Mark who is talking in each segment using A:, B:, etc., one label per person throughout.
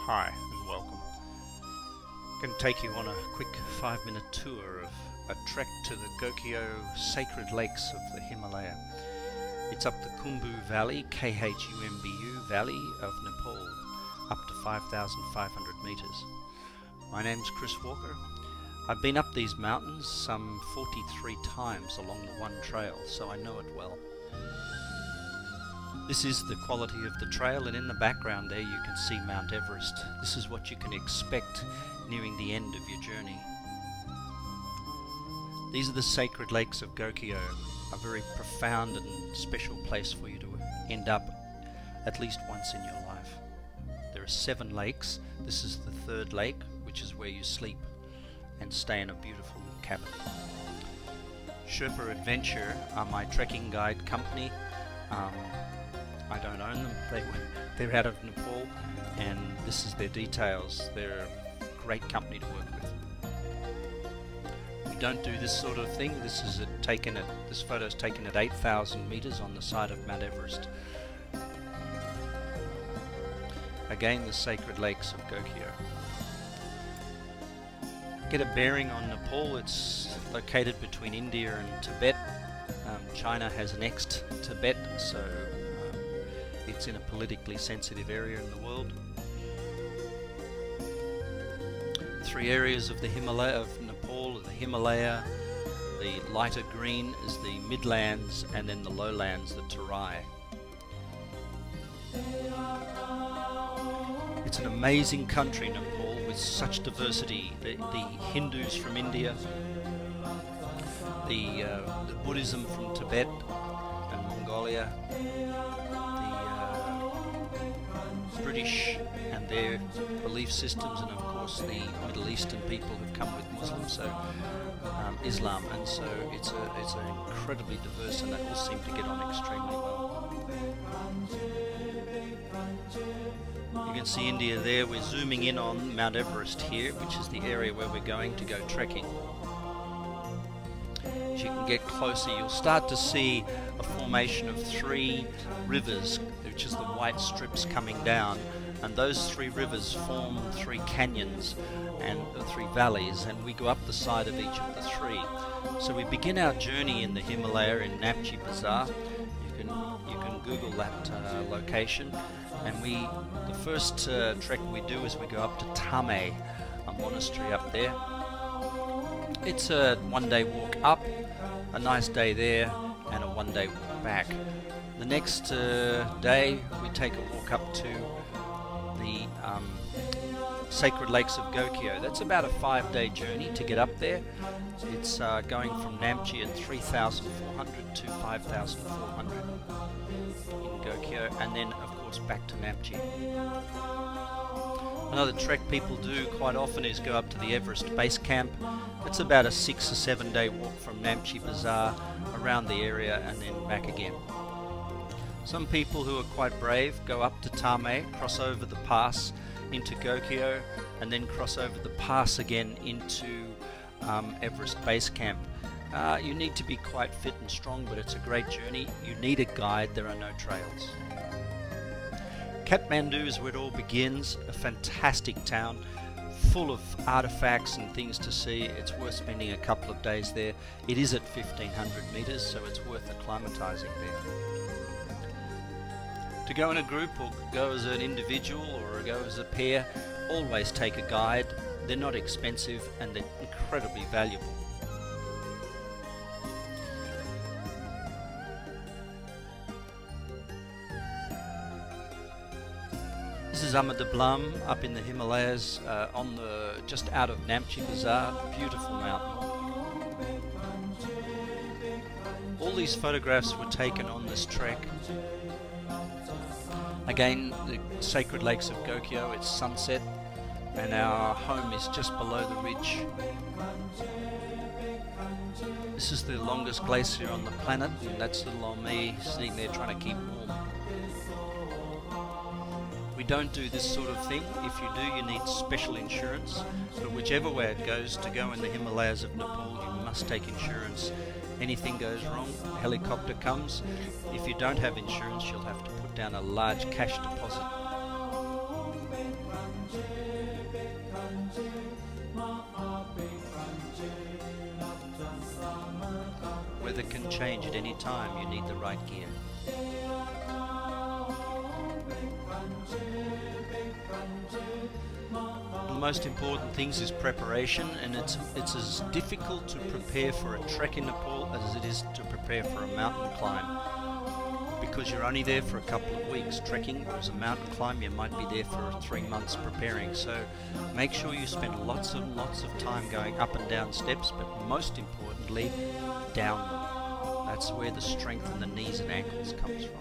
A: Hi and welcome. I'm going to take you on a quick 5-minute tour of a trek to the Gokyo Sacred Lakes of the Himalaya. It's up the Khumbu Valley, Khumbu Valley of Nepal, up to 5,500 meters. My name's Chris Walker. I've been up these mountains some 43 times along the one trail, so I know it well. This is the quality of the trail, and in the background there you can see Mount Everest. This is what you can expect nearing the end of your journey. These are the Sacred Lakes of Gokyo, a very profound and special place for you to end up at least once in your life. There are 7 lakes. This is the 3rd lake, which is where you sleep and stay in a beautiful cabin. Sherpa Adventure are my trekking guide company. I don't own them, they're out of Nepal, and this is their details. They're a great company to work with. We don't do this sort of thing. This photo is taken at 8,000 meters on the side of Mount Everest. Again, the Sacred Lakes of Gokyo. Get a bearing on Nepal. It's located between India and Tibet. China has annexed Tibet, so it's in a politically sensitive area in the world. 3 areas of the Himalaya of Nepal: the Himalaya, the lighter green is the midlands, and then the lowlands, the Terai. It's an amazing country, Nepal, with such diversity. The Hindus from India, the Buddhism from Tibet and Mongolia, British and their belief systems, and of course the Middle Eastern people who've come with Muslims, so Islam, and so it's incredibly diverse, and they all seem to get on extremely well. You can see India there. We're zooming in on Mount Everest here, which is the area where we're going to go trekking. As you can get closer, you'll start to see a formation of 3 rivers, which is the white strips coming down, and those 3 rivers form 3 canyons and 3 valleys, and we go up the side of each of the 3. So we begin our journey in the Himalaya in Namche Bazaar. You can Google that location, and the first trek we do is we go up to Tame, a monastery up there. It's a 1-day walk up, a nice day there, and a 1-day walk back. The next day we take a walk up to the Sacred Lakes of Gokyo. That's about a 5-day journey to get up there. It's going from Namche at 3,400 to 5,400 in Gokyo, and then of course back to Namche. Another trek people do quite often is go up to the Everest base camp. It's about a 6 or 7 day walk from Namche Bazaar around the area and then back again. Some people who are quite brave go up to Tame, cross over the pass into Gokyo, and then cross over the pass again into Everest base camp. You need to be quite fit and strong, but it's a great journey. You need a guide. There are no trails. Kathmandu is where it all begins, a fantastic town full of artifacts and things to see. It's worth spending a couple of days there. It is at 1,500 meters, so it's worth acclimatizing there. To go in a group or go as an individual or go as a pair, always take a guide. They're not expensive and they're incredibly valuable. This is Amadablam up in the Himalayas, just out of Namche Bazaar. Beautiful mountain. All these photographs were taken on this trek. Again, the Sacred Lakes of Gokyo, it's sunset, and our home is just below the ridge. This is the longest glacier on the planet, and that's little old me sitting there trying to keep warm. We don't do this sort of thing. If you do, you need special insurance, but whichever way it goes, to go in the Himalayas of Nepal, you must take insurance. Anything goes wrong, a helicopter comes. If you don't have insurance, you'll have to put down a large cash deposit. can change at any time. You need the right gear. The most important things is preparation, and it's as difficult to prepare for a trek in Nepal as it is to prepare for a mountain climb, because you're only there for a couple of weeks trekking, whereas a mountain climb you might be there for 3 months preparing. So make sure you spend lots and lots of time going up and down steps, but most importantly down them. That's where the strength in the knees and ankles comes from.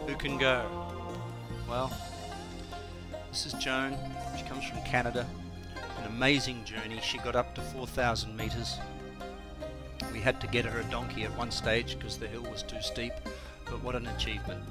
A: Who can go? Well, this is Joan. She comes from Canada. An amazing journey. She got up to 4,000 meters. We had to get her a donkey at one stage because the hill was too steep, but what an achievement.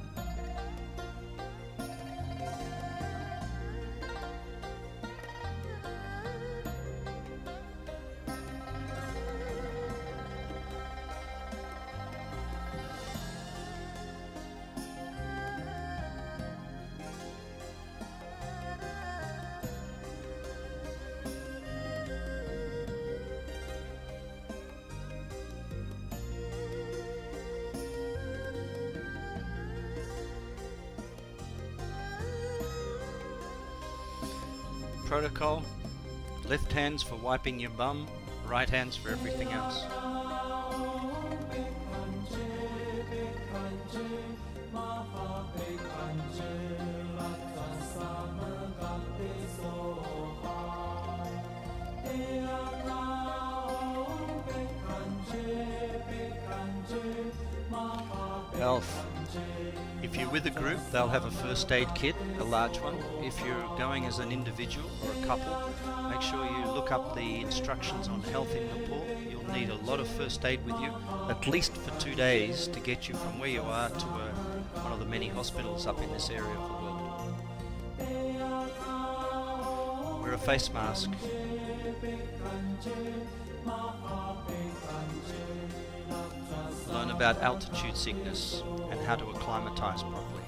A: Protocol: left hands for wiping your bum, right hands for everything else. Health. If you're with a group, they'll have a first aid kit, a large one. If you're going as an individual or a couple, make sure you look up the instructions on health in Nepal. You'll need a lot of first aid with you, at least for 2 days, to get you from where you are to one of the many hospitals up in this area of the world. Wear a face mask. Learn about altitude sickness and how to acclimatise properly.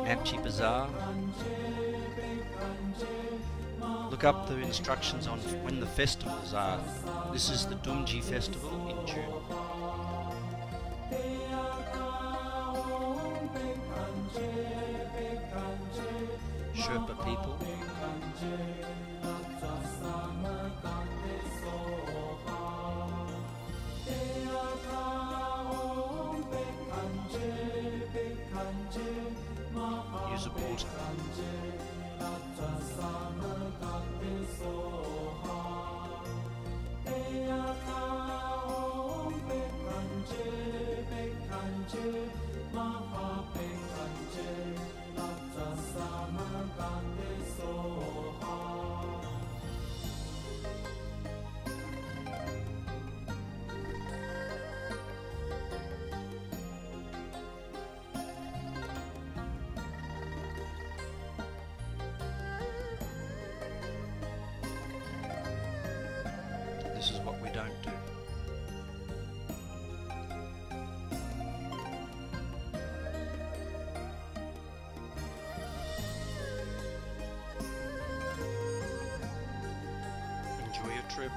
A: Namche Bazaar. Look up the instructions on when the festivals are. This is the Dumji festival in June. Sherpa people. Use a porter. This is what we don't do. Enjoy your trip.